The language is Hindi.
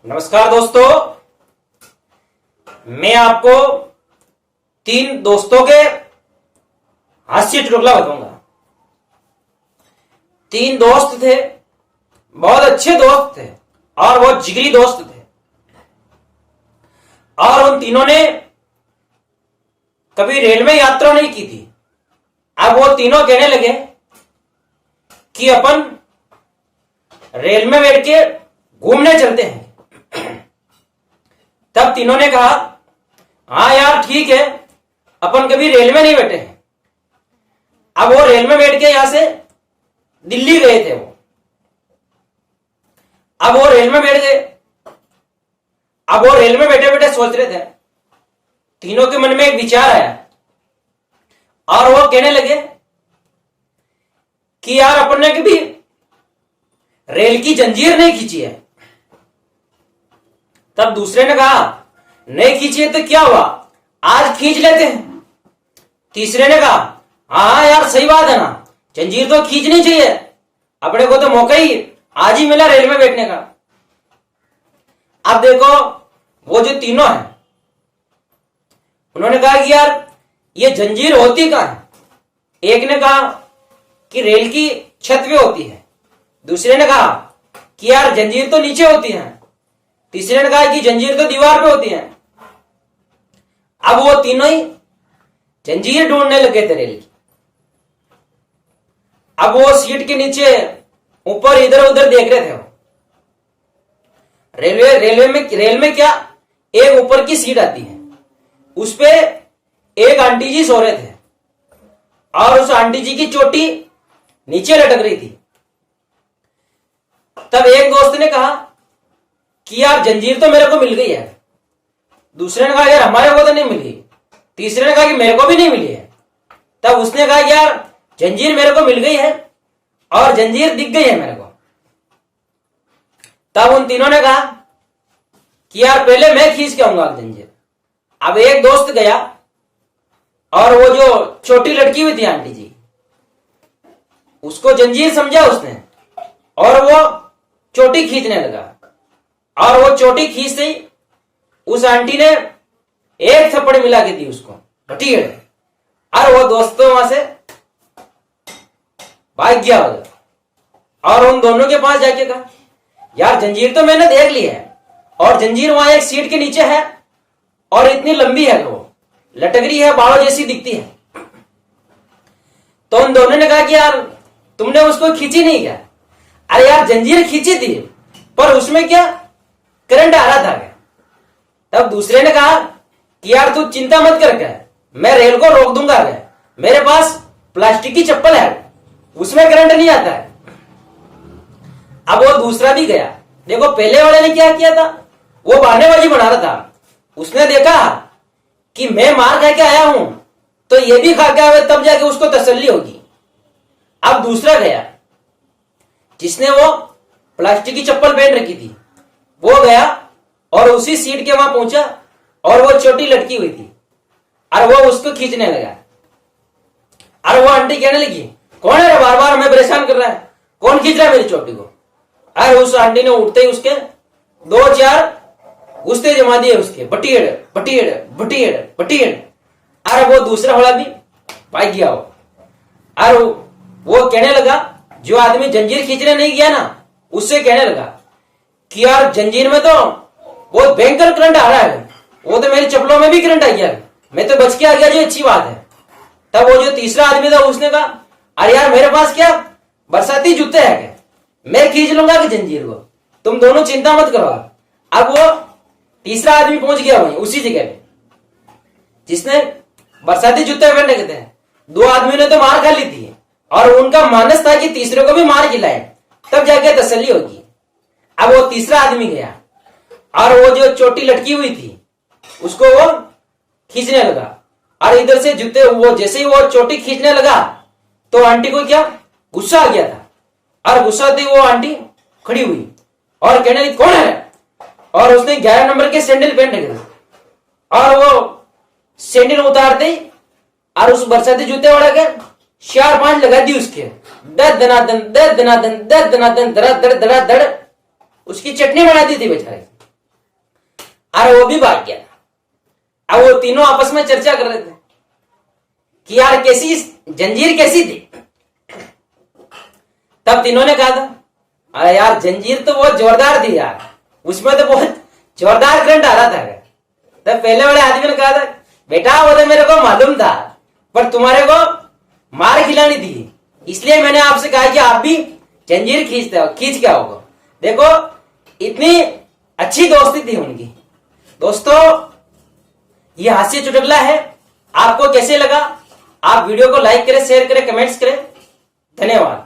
नमस्कार दोस्तों, मैं आपको 3 दोस्तों के हास्य चुटकुला बताऊंगा। 3 दोस्त थे, बहुत अच्छे दोस्त थे और बहुत जिगरी दोस्त थे। और उन तीनों ने कभी रेल में यात्रा नहीं की थी। अब वो तीनों कहने लगे कि अपन रेल में बैठ के घूमने चलते हैं। तब तीनों ने कहा, हाँ यार ठीक है, अपन कभी रेल में नहीं बैठे हैं। अब वो रेल में बैठ के यहां से दिल्ली गए थे वो। अब वो रेल में बैठ गए। अब वो रेल में बैठे बैठे सोच रहे थे। तीनों के मन में एक विचार आया और वो कहने लगे कि यार अपन ने कभी रेल की जंजीर नहीं खींची है। तब दूसरे ने कहा, नहीं खींची है तो क्या हुआ, आज खींच लेते हैं। तीसरे ने कहा, हाँ यार सही बात है ना, जंजीर तो खींचनी चाहिए, अपने को तो मौका ही आज ही मिला रेल में बैठने का। अब देखो वो जो तीनों हैं, उन्होंने कहा कि यार ये जंजीर होती कहां है। एक ने कहा कि रेल की छत पे होती है। दूसरे ने कहा कि यार जंजीर तो नीचे होती है। तीसरे ने कहा कि जंजीर तो दीवार पे होती है। अब वो तीनों ही जंजीर ढूंढने लगे थे रेल की। अब वो सीट के नीचे ऊपर इधर उधर देख रहे थे वो। रेल में क्या, एक ऊपर की सीट आती है, उस पे एक आंटी जी सो रहे थे और उस आंटी जी की चोटी नीचे लटक रही थी। तब एक दोस्त ने कहा कि यार जंजीर तो मेरे को मिल गई है। दूसरे ने कहा यार हमारे को तो नहीं मिली। तीसरे ने कहा कि मेरे को भी नहीं मिली है। तब उसने कहा यार जंजीर मेरे को मिल गई है और जंजीर दिख गई है मेरे को। तब उन तीनों ने कहा कि यार पहले मैं खींच के आऊंगा जंजीर। अब एक दोस्त गया और वो जो छोटी लड़की हुई थी आंटी जी, उसको जंजीर समझा उसने और वो चोटी खींचने लगा। और वो चोटी खींचते ही उस आंटी ने एक थप्पड़ मिला के दी उसको, बटीड़। और वो दोस्तों वहां से भाग गया और उन दोनों के पास जाके कहा, यार जंजीर तो मैंने देख ली है और जंजीर वहां एक सीट के नीचे है और इतनी लंबी है, वो लटक रही है, बालों जैसी दिखती है। तो उन दोनों ने कहा कि यार तुमने उसको खींची नहीं क्या। अरे यार जंजीर खींची थी पर उसमें क्या करंट आ रहा था क्या। तब दूसरे ने कहा कि यार तू चिंता मत कर क्या, मैं रेल को रोक दूंगा क्या, मेरे पास प्लास्टिक की चप्पल है, उसमें करंट नहीं आता है। अब वो दूसरा भी गया। देखो पहले वाले ने क्या किया था, वो बहानेबाजी बना रहा था। उसने देखा कि मैं मार खा के आया हूं तो ये भी खा के आवे, तब जाके उसको तसल्ली होगी। अब दूसरा गया जिसने वो प्लास्टिक की चप्पल पहन रखी थी, वो गया और उसी सीट के वहां पहुंचा और वो चोटी लटकी हुई थी और वो उसको खींचने लगा। और वो आंटी कहने लगी, कौन है रे बार बार हमें परेशान कर रहा है, कौन खींच रहा है मेरी चोटी को। और उस आंटी ने उठते ही उसके 2-4 गुस्से जमा दिए उसके, बटीड़ बटीड़ बटीड़ बटीड़। और वो दूसरा वाला भी भाग गया हो। और वो कहने लगा, जो आदमी जंजीर खींचने नहीं गया ना, उससे कहने लगा कि यार जंजीर में तो बहुत भयंकर करंट आ रहा है, वो तो मेरी चप्पलों में भी करंट आ गया, मैं तो बच के आ गया, जो अच्छी बात है। तब वो जो तीसरा आदमी था उसने कहा, अरे यार मेरे पास क्या बरसाती जूते हैं क्या, मैं खींच लूंगा कि जंजीर को, तुम दोनों चिंता मत करो। अब वो तीसरा आदमी पहुंच गया वहीं उसी जगह पे जिसने बरसाती जूते पहन रखे थे। 2 आदमियों ने तो मार खा ली थी और उनका मानस था कि तीसरे को भी मार खिलाए, तब जाके तसल्ली होगी। अब वो तीसरा आदमी गया और वो जो चोटी लटकी हुई थी उसको वो खींचने लगा। और इधर से जूते, वो जैसे ही वो चोटी खींचने लगा तो आंटी को क्या गुस्सा आ गया था। और गुस्सा थी वो आंटी खड़ी हुई और कहने लगी, कौन है। और उसने 11 नंबर के सैंडल पहन रखे थे और वो सैंडल उतारते ही और उस बरसाती जूते वाला के 4-5 लगा दी उसके, दद दनादन दद दनादन दद दनादन धड़ा धड़ धड़ा धड़, उसकी चटनी बना दी थी बेचारे। अरे वो भी भाग गया। अब वो तीनों आपस में चर्चा कर रहे थे कि यार कैसी जंजीर कैसी थी। तब तीनों ने कहा था अरे यार जंजीर तो बहुत जोरदार थी यार, उसमें तो बहुत जोरदार करंट आ रहा था। तब पहले वाले आदमी ने कहा था बेटा वो तो मेरे को मालूम था, पर तुम्हारे को मार खिलानी थी, इसलिए मैंने आपसे कहा कि आप भी जंजीर खींच के आओगे। देखो इतनी अच्छी दोस्ती थी उनकी। दोस्तों ये हास्य चुटकुला है, आपको कैसे लगा? आप वीडियो को लाइक करें, शेयर करें, कमेंट्स करें। धन्यवाद।